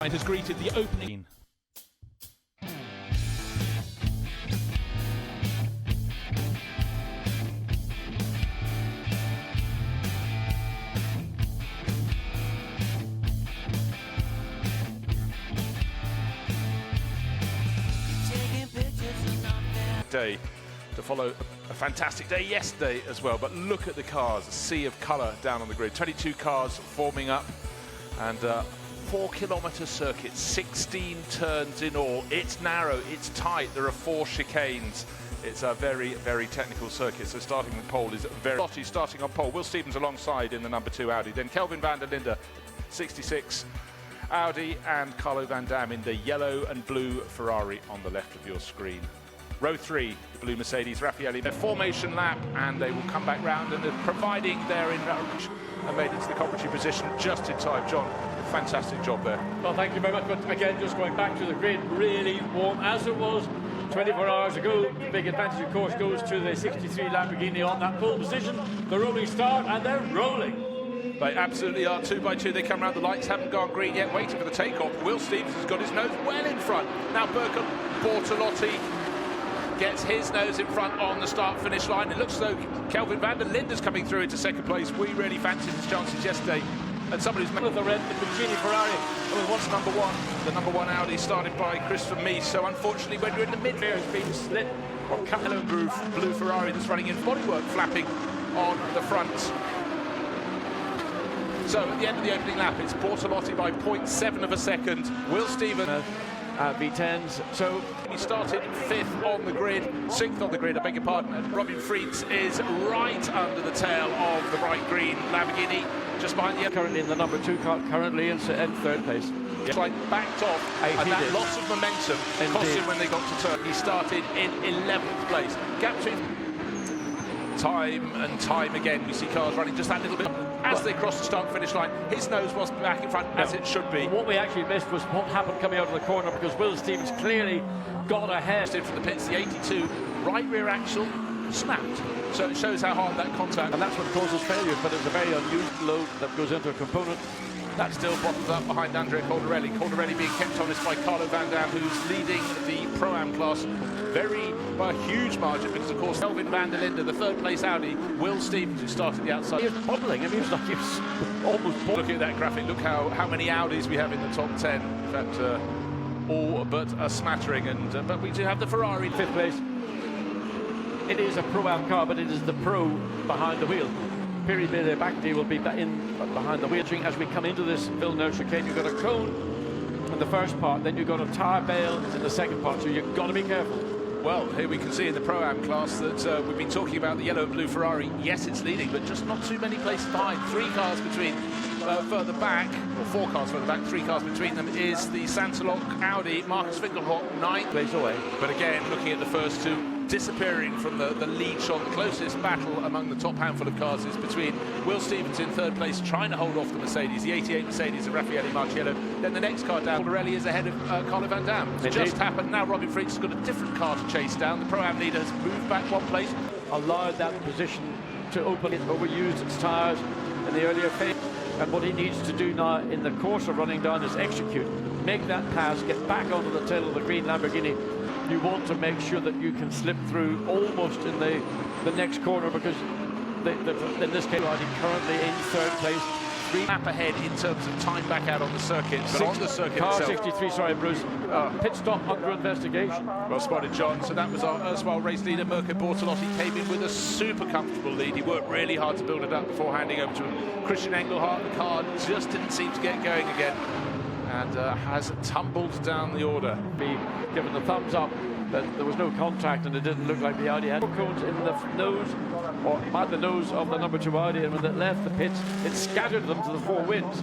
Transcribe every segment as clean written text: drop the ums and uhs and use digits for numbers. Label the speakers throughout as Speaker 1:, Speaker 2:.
Speaker 1: has greeted the opening. Day to follow a fantastic day yesterday as well, but look at the cars, a sea of colour down on the grid. 22 cars forming up, and 4-kilometre circuit, 16 turns in all. It's narrow, it's tight, there are 4 chicanes. It's a very, very technical circuit. So starting the pole is very Lottie starting on pole. Will Stevens alongside in the number 2 Audi. Then Kelvin van der Linde, 66 Audi, and Carlo Van Dam in the yellow and blue Ferrari on the left of your screen. Row 3, the blue Mercedes, Raffaele, their formation lap, and they will come back round, and providing they're in and made it to the commentary position just in time. John, fantastic job there.
Speaker 2: Well, thank you very much. But again, just going back to the grid, really warm as it was 24 hours ago. The big advantage, of course, goes to the 63 Lamborghini on that pole position. The rolling start, and they're rolling.
Speaker 1: They absolutely are. 2 by 2, they come around. The lights haven't gone green yet, waiting for the takeoff. Will Stevens has got his nose well in front. Now Burkham, Bortolotti gets his nose in front on the start-finish line. It looks as though Kelvin van der Linde's coming through into second place. We really fancied his chances yesterday. And somebody's made
Speaker 2: with the red, the Puccini Ferrari.
Speaker 1: Well, what's number 1? The number 1 Audi started by Christopher Mies. So unfortunately, when you're in the mid,
Speaker 2: has been slit or cut.
Speaker 1: Hello, blue Ferrari that's running in bodywork, flapping on the front. So at the end of the opening lap, it's Bortolotti by 0.7 of a second. Will Stevens.
Speaker 2: V10s. So
Speaker 1: he started 5th on the grid, 6th on the grid, I beg your pardon. And Robin Frieds is right under the tail of the bright green Lamborghini, just behind the
Speaker 2: currently in the number 2 car, currently in 3rd place.
Speaker 1: It's like backed off, and that loss of momentum cost him when they got to turn. He started in 11th place. Gap between time and time again, we see cars running just that little bit. As they cross the start-finish line, his nose was back in front, as it should be.
Speaker 2: What we actually missed was what happened coming out of the corner, because Will Stevens clearly got ahead.
Speaker 1: From the pits, the 82 right rear axle snapped. So it shows how hard that contact.
Speaker 2: And that's what causes failures, but it's a very unused load that goes into a component.
Speaker 1: That still bottoms up behind Andrea Caldarelli. Caldarelli being kept honest by Carlo Van Dam, who's leading the Pro-Am class by a huge margin, because of course Kelvin van der Linde, the 3rd place Audi, Will Stevens, who started the outside.
Speaker 2: He was bubbling. I mean, he was almost.
Speaker 1: Looking at that graphic, look how many Audis we have in the top 10. In fact, all but a smattering, and but we do have the Ferrari.
Speaker 2: 5th place. It is a Pro-Am car, but it is the Pro behind the wheel. Period. The back D will be behind the wheel. As we come into this Villeneuve chicane, you've got a cone in the first part, then you've got a tyre bale in the second part, so you've got to be careful.
Speaker 1: Well, here we can see in the Pro-Am class that we've been talking about the yellow and blue Ferrari. Yes, it's leading, but just not too many places behind. 3 cars between further back, or 4 cars further back, 3 cars between them is the Santalok Audi, Marcus Finkelhoff, 9th
Speaker 2: place away.
Speaker 1: But again, looking at the first 2, disappearing from the lead shot. The closest battle among the top handful of cars is between Will Stevens in 3rd place, trying to hold off the Mercedes, the 88 Mercedes of Raffaele Marciello. Then the next car down, Caldarelli is ahead of Carlo Van Dam. It's just happened. Now Robin Frieds has got a different car to chase down. The Pro-Am leader has moved back 1 place.
Speaker 2: Allowed that position to open. It overused its tyres in the earlier phase. And what he needs to do now in the course of running down is execute. Make that pass, get back onto the tail of the green Lamborghini. You want to make sure that you can slip through almost in the next corner, because in this case, currently in 3rd place. 3 lap ahead in terms of time back out on the circuit, but on the circuit car
Speaker 1: itself.
Speaker 2: 63, sorry Bruce, pit stop under investigation.
Speaker 1: Well spotted, John. So that was our erstwhile race leader, Mirko Bortolotti, came in with a super comfortable lead. He worked really hard to build it up before handing over to Christian Engelhardt. The car just didn't seem to get going again, and has tumbled down the order.
Speaker 2: Be given the thumbs up that there was no contact, and it didn't look like the Audi had cones in the nose, or by the nose of the number 2 Audi, and when it left the pits, it scattered them to the 4 winds.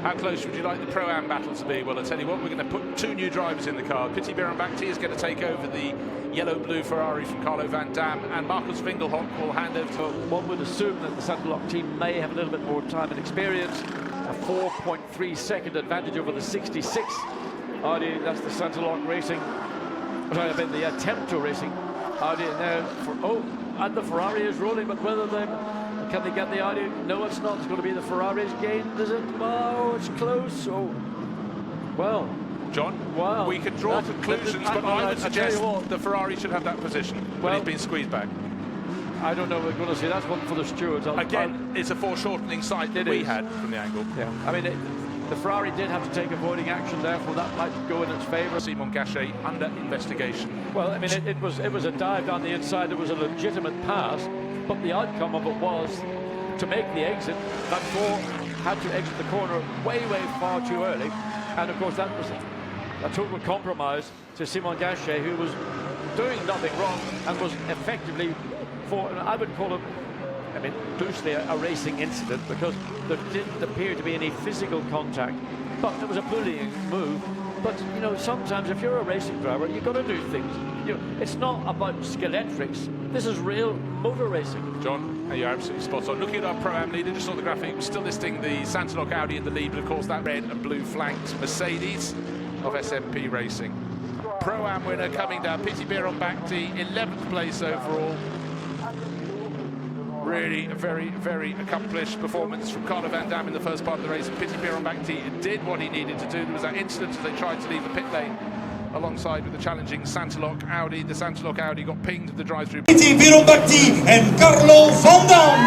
Speaker 1: How close would you like the Pro-Am battle to be? Well, I tell you what, we're going to put 2 new drivers in the car. Piti Biramakti is going to take over the yellow-blue Ferrari from Carlo Van Dam, and Marcus Finkelhoff will hand over to...
Speaker 2: One would assume that the Santalok team may have a little bit more time and experience. A 4.3 second advantage over the 66 Audi. That's the Santalok Racing. Sorry, I mean the Tempto Racing Audi in there. And the Ferrari is rolling, but whether can they get the Audi? No, it's not. It's going to be the Ferrari's gain, is it? Oh, it's close. Oh, Well,
Speaker 1: John,
Speaker 2: wow.
Speaker 1: we can draw conclusions, but I would suggest the Ferrari should have that position when he's been squeezed back.
Speaker 2: I don't know. We're going to see. That's one for the stewards.
Speaker 1: Again, it's a foreshortening sight that we had from the angle.
Speaker 2: Yeah. I mean, the Ferrari did have to take avoiding action, therefore that might go in its favour.
Speaker 1: Simon Gachet under investigation.
Speaker 2: Well, I mean, it was a dive down the inside. It was a legitimate pass, but the outcome of it was to make the exit. That four had to exit the corner way far too early, and of course that was a total compromise to Simon Gachet, who was doing nothing wrong and was effectively, I would call it, I mean, loosely a racing incident, because there didn't appear to be any physical contact, but there was a bullying move. But, you know, sometimes if you're a racing driver, you've got to do things. It's not about skeletrics. This is real motor racing.
Speaker 1: John, you're absolutely spot on. Looking at our Pro-Am leader, just on the graphic, we're still listing the Santilok Audi in the lead, but of course that red and blue flanked Mercedes of SMP Racing. Pro-Am winner coming down, Piti Bieron-Bakti, 11th place overall. Really a very accomplished performance from Carlo Van Dam in the first part of the race. Piti Bieron-Bakti did what he needed to do. There was that incident as they tried to leave the pit lane alongside with the challenging Santilok Audi. The Santilok Audi got pinged at the drive-through.
Speaker 3: Piti Bieron-Bakti and Carlo Van Dam.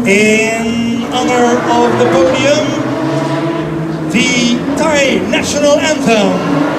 Speaker 3: In honor of the podium, the Thai national anthem.